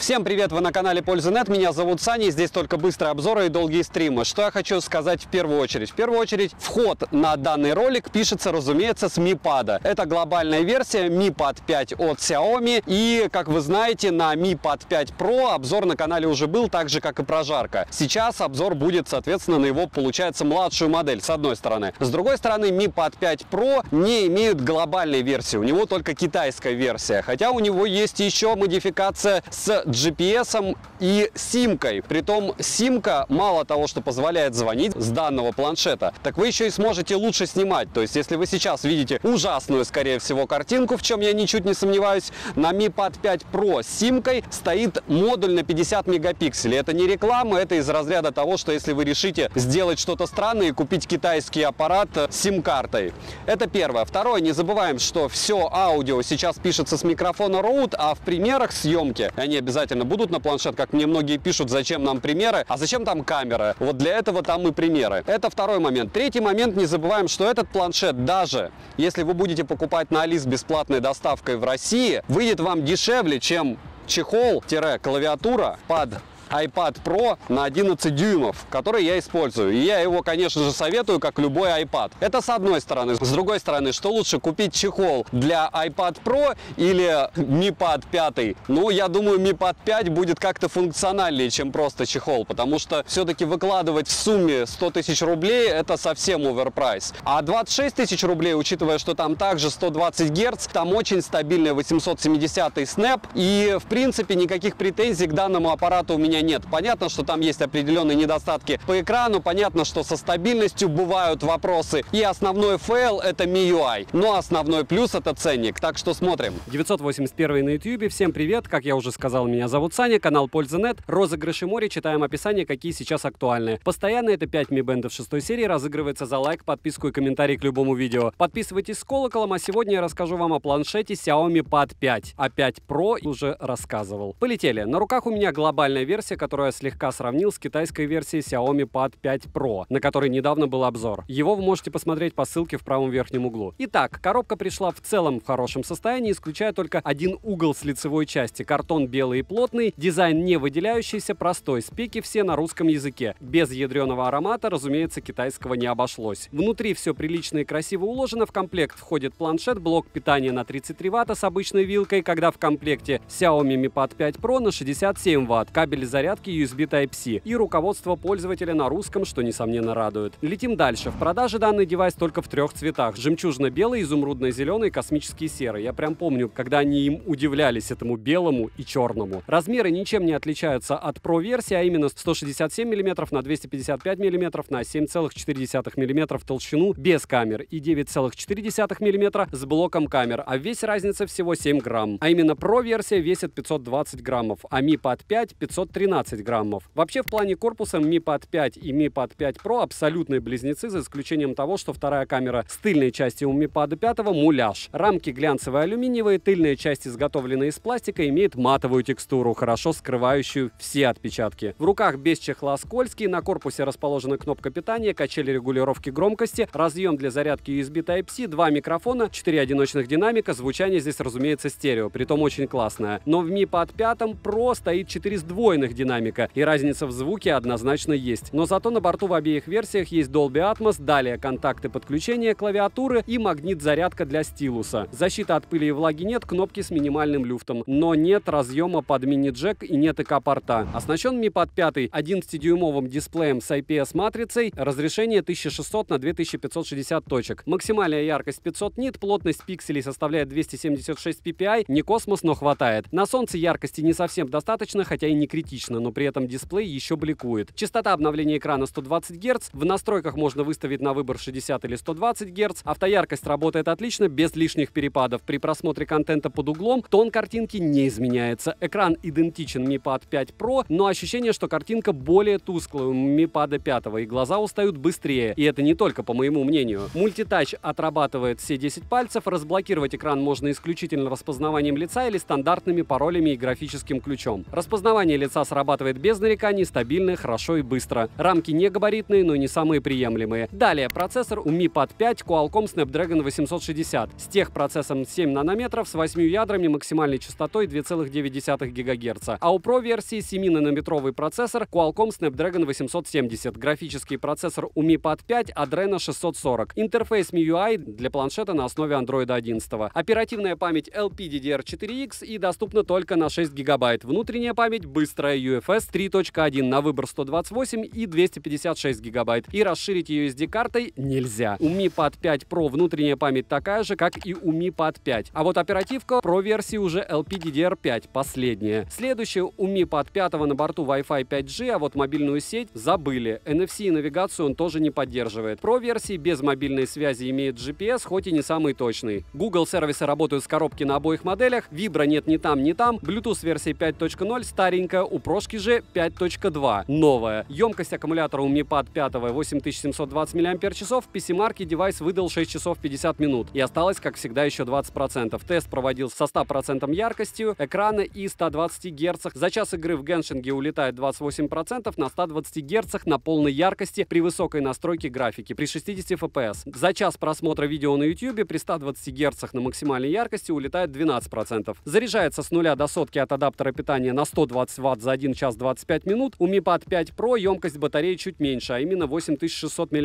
Всем привет, вы на канале Польза.нет, меня зовут Саня, здесь только быстрые обзоры и долгие стримы. Что я хочу сказать в первую очередь? В первую очередь, вход на данный ролик пишется, разумеется, с Mi Pad. Это глобальная версия Mi Pad 5 от Xiaomi, и, как вы знаете, на Mi Pad 5 Pro обзор на канале уже был, так же, как и прожарка. Сейчас обзор будет, соответственно, на его, получается, младшую модель, с одной стороны. С другой стороны, Mi Pad 5 Pro не имеют глобальной версии, у него только китайская версия, хотя у него есть еще модификация с GPS и симкой. Притом симка мало того, что позволяет звонить с данного планшета, так вы еще и сможете лучше снимать. То есть, если вы сейчас видите ужасную, скорее всего, картинку, в чем я ничуть не сомневаюсь, на Mi Pad 5 Pro с симкой стоит модуль на 50 мегапикселей. Это не реклама, это из разряда того, что если вы решите сделать что-то странное и купить китайский аппарат с сим-картой. Это первое. Второе, не забываем, что все аудио сейчас пишется с микрофона Rode, а в примерах съемки они обязательно будут на планшет, как мне многие пишут, зачем нам примеры, а зачем там камера. Вот для этого там и примеры. Это второй момент. Третий момент, не забываем, что этот планшет, даже если вы будете покупать на Али с бесплатной доставкой в России, выйдет вам дешевле, чем чехол-клавиатура под iPad Pro на 11 дюймов, который я использую. И я его, конечно же, советую, как любой iPad. Это с одной стороны. С другой стороны, что лучше, купить чехол для iPad Pro или Mi Pad 5? Ну, я думаю, Mi Pad 5 будет как-то функциональнее, чем просто чехол, потому что все-таки выкладывать в сумме 100 тысяч рублей это совсем оверпрайс. А 26 тысяч рублей, учитывая, что там также 120 Гц, там очень стабильный 870 Snap, и, в принципе, никаких претензий к данному аппарату у меня нет. Понятно, что там есть определенные недостатки по экрану, понятно, что со стабильностью бывают вопросы, и основной фейл это MIUI, но основной плюс это ценник, так что смотрим. 981 на YouTube, всем привет, как я уже сказал, меня зовут Саня, канал Польза.нет, розыгрыши море, читаем описание, какие сейчас актуальны. Постоянно это 5 Mi Band 6 серии, разыгрывается за лайк, подписку и комментарий к любому видео. Подписывайтесь с колоколом, а сегодня я расскажу вам о планшете Xiaomi Pad 5, а 5 Pro уже рассказывал. Полетели, на руках у меня глобальная версия, которую я слегка сравнил с китайской версией Xiaomi Pad 5 Pro, на которой недавно был обзор. Его вы можете посмотреть по ссылке в правом верхнем углу. Итак, коробка пришла в целом в хорошем состоянии, исключая только один угол с лицевой части. Картон белый и плотный, дизайн не выделяющийся, простой, спеки все на русском языке. Без ядреного аромата, разумеется, китайского не обошлось. Внутри все прилично и красиво уложено. В комплект входит планшет, блок питания на 33 Вт с обычной вилкой, когда в комплекте Xiaomi Mi Pad 5 Pro на 67 Вт, кабель зарядки USB Type-C и руководство пользователя на русском, что несомненно радует. Летим дальше. В продаже данный девайс только в трех цветах: жемчужно-белый, изумрудно-зеленый и космический серый. Я прям помню, когда они им удивлялись, этому белому и черному. Размеры ничем не отличаются от Pro-версии, а именно 167 мм на 255 мм на 7,4 мм толщину без камер и 9,4 мм с блоком камер, а вес разница всего 7 грамм. А именно Pro-версия весит 520 граммов, а Mi Pad 5 513 граммов. Вообще, в плане корпуса Mi Pad 5 и Mi Pad 5 Pro абсолютные близнецы, за исключением того, что вторая камера с тыльной части у Mi Pad 5 муляж. Рамки глянцевые алюминиевые, тыльная часть изготовлена из пластика, имеет матовую текстуру, хорошо скрывающую все отпечатки. В руках без чехла скользкий, на корпусе расположена кнопка питания, качели регулировки громкости, разъем для зарядки USB Type-C, 2 микрофона, 4 одиночных динамика, звучание здесь, разумеется, стерео, притом очень классное. Но в Mi Pad 5 Pro стоит 4 сдвоенных динамика, и разница в звуке однозначно есть. Но зато на борту в обеих версиях есть Dolby Atmos, далее контакты подключения клавиатуры и магнит-зарядка для стилуса. Защиты от пыли и влаги нет, кнопки с минимальным люфтом, но нет разъема под мини-джек и нет ИК-порта. Оснащен Mi Pad 5 11-дюймовым дисплеем с IPS-матрицей, разрешение 1600 на 2560 точек. Максимальная яркость 500 нит, плотность пикселей составляет 276 ppi, не космос, но хватает. На солнце яркости не совсем достаточно, хотя и не критично, но при этом дисплей еще бликует. Частота обновления экрана 120 Гц, в настройках можно выставить на выбор 60 или 120 Гц, автояркость работает отлично, без лишних перепадов. При просмотре контента под углом тон картинки не изменяется. Экран идентичен Mi Pad 5 Pro, но ощущение, что картинка более тусклая у Mi Pad 5, и глаза устают быстрее. И это не только по моему мнению. Мультитач отрабатывает все 10 пальцев, разблокировать экран можно исключительно распознаванием лица или стандартными паролями и графическим ключом. Распознавание лица с срабатывает без нареканий, стабильно, хорошо и быстро. Рамки не габаритные, но не самые приемлемые. Далее, процессор у Mi Pad 5 Qualcomm Snapdragon 860 с техпроцессором 7 нанометров с 8 ядрами, максимальной частотой 2,9 ГГц. А у Pro версии 7-нанометровый процессор Qualcomm Snapdragon 870, графический процессор у Mi Pad 5 Adreno 640, интерфейс MIUI для планшета на основе Android 11, оперативная память LPDDR4X и доступна только на 6 ГБ, внутренняя память быстрая UFS 3.1 на выбор 128 и 256 ГБ, и расширить ее SD-картой нельзя. У Mi Pad 5 Pro внутренняя память такая же, как и у Mi Pad 5, а вот оперативка Pro версии уже LPDDR5, последняя. Следующее, у Mi Pad 5 на борту Wi-Fi 5G, а вот мобильную сеть забыли. NFC и навигацию он тоже не поддерживает. Pro версии без мобильной связи имеет GPS, хоть и не самый точный. Google сервисы работают с коробки на обоих моделях, Vibra нет ни там, ни там. Bluetooth версии 5.0 старенькая, у Прошки же 5.2 новая. Емкость аккумулятора у Mi Pad 5 8720 мАч, в PC-марке девайс выдал 6 часов 50 минут и осталось, как всегда, еще 20%. Тест проводил со 100% яркостью экрана и 120 Гц. За час игры в Геншинге улетает 28% на 120 Гц на полной яркости при высокой настройке графики, при 60 FPS. За час просмотра видео на YouTube при 120 Гц на максимальной яркости улетает 12%. Заряжается с 0 до сотки от адаптера питания на 120 Вт за 1 час 25 минут. У Mi Pad 5 Pro емкость батареи чуть меньше, а именно 8600 мАч.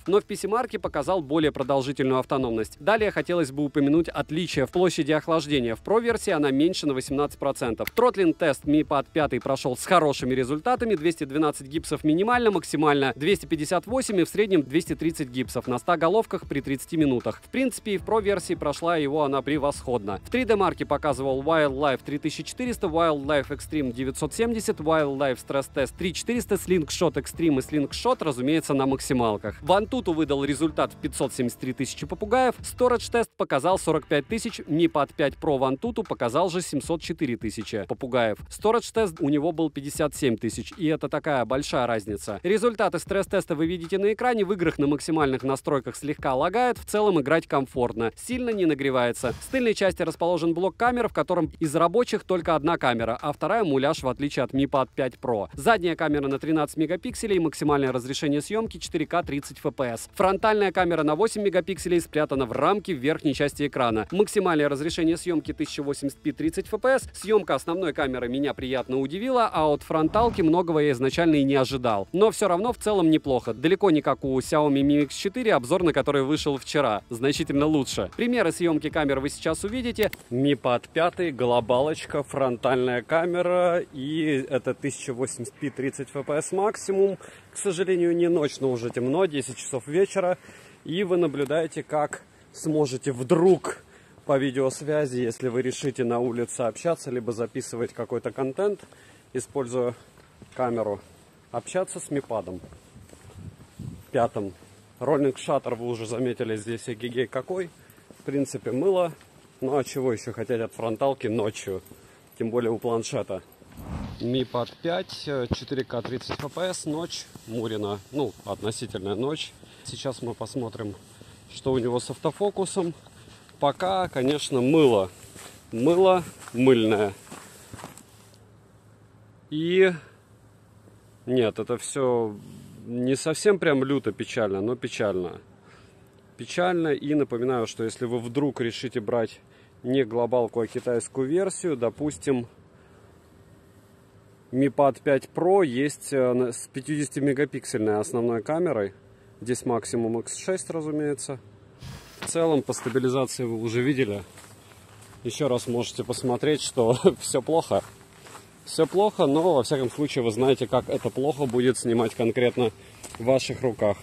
Но в PC-марке показал более продолжительную автономность. Далее хотелось бы упомянуть отличие в площади охлаждения. В Pro версии она меньше на 18%. Тротлинг-тест Mi Pad 5 прошел с хорошими результатами. 212 гипсов минимально, максимально 258 и в среднем 230 гипсов на 100 головках при 30 минутах. В принципе, и в Pro версии прошла его она превосходно. В 3D-марке показывал Wildlife 3400, Wildlife Extreme 970, Wildlife Stress Test 3400, Slingshot Extreme и Slingshot, разумеется, на максималках. В Antutu выдал результат в 573 тысячи попугаев, Storage Test показал 45 тысяч, Mi Pad 5 Pro в Antutu показал же 704 тысячи попугаев. Storage Test у него был 57 тысяч, и это такая большая разница. Результаты стресс-теста вы видите на экране, в играх на максимальных настройках слегка лагает, в целом играть комфортно, сильно не нагревается. В тыльной части расположен блок камер, в котором из рабочих только одна камера, а вторая муляж, в отличие от Mi Pad 5 Pro. Задняя камера на 13 мегапикселей, максимальное разрешение съемки 4К 30 FPS. Фронтальная камера на 8 мегапикселей спрятана в рамке в верхней части экрана. Максимальное разрешение съемки 1080p 30 FPS. Съемка основной камеры меня приятно удивила, а от фронталки многого я изначально и не ожидал. Но все равно в целом неплохо. Далеко не как у Xiaomi Mi Mix 4, обзор на который вышел вчера. Значительно лучше. Примеры съемки камер вы сейчас увидите. Mi Pad 5, глобалочка, фронтальная камера, и это 1080p 30 FPS максимум. К сожалению, не ночь, но уже темно, 10 часов вечера. И вы наблюдаете, как сможете вдруг по видеосвязи, если вы решите на улице общаться, либо записывать какой-то контент, используя камеру, общаться с Mi Pad 5. Роллинг шаттер вы уже заметили, здесь эгегей какой. В принципе, мыло. Ну а чего еще хотеть от фронталки ночью? Тем более у планшета. Mi Pad 5, 4К 30 FPS, ночь, Мурина, ну, относительная ночь. Сейчас мы посмотрим, что у него с автофокусом. Пока, конечно, мыло. Мыло мыльное. И нет, это все не совсем прям люто печально, но печально. Печально, и напоминаю, что если вы вдруг решите брать не глобалку, а китайскую версию, допустим, Mi Pad 5 Pro есть с 50-мегапиксельной основной камерой. Здесь максимум X6, разумеется. В целом, по стабилизации вы уже видели. Еще раз можете посмотреть, что все плохо. Все плохо, но, во всяком случае, вы знаете, как это плохо будет снимать конкретно в ваших руках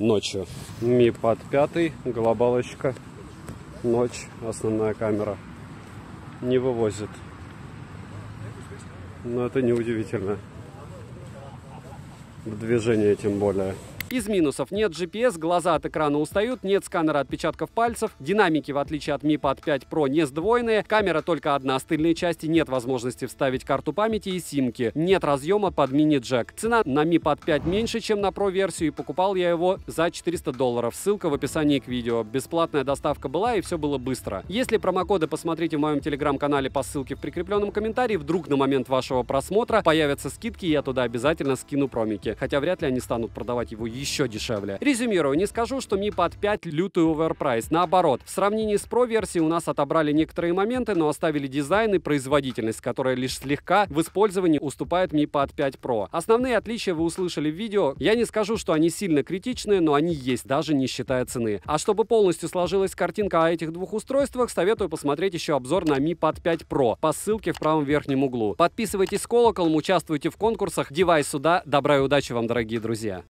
ночью. Mi Pad 5, глобалочка, ночь, основная камера. Не вывозит. Но это не удивительно. В движении тем более. Из минусов: нет GPS, глаза от экрана устают, нет сканера отпечатков пальцев, динамики, в отличие от Mi Pad 5 Pro, не сдвоенные, камера только одна с тыльной части, нет возможности вставить карту памяти и симки, нет разъема под мини-джек. Цена на Mi Pad 5 меньше, чем на Pro-версию, и покупал я его за $400. Ссылка в описании к видео. Бесплатная доставка была, и все было быстро. Если промокоды посмотрите в моем телеграм-канале по ссылке в прикрепленном комментарии, вдруг на момент вашего просмотра появятся скидки, и я туда обязательно скину промики. Хотя вряд ли они станут продавать его еще дешевле. Резюмирую, не скажу, что Mi Pad 5 лютый оверпрайс. Наоборот, в сравнении с Pro-версией у нас отобрали некоторые моменты, но оставили дизайн и производительность, которая лишь слегка в использовании уступает Mi Pad 5 Pro. Основные отличия вы услышали в видео. Я не скажу, что они сильно критичные, но они есть, даже не считая цены. А чтобы полностью сложилась картинка о этих двух устройствах, советую посмотреть еще обзор на Mi Pad 5 Pro по ссылке в правом верхнем углу. Подписывайтесь с колоколом, участвуйте в конкурсах. Девайс сюда. Добра и удачи вам, дорогие друзья.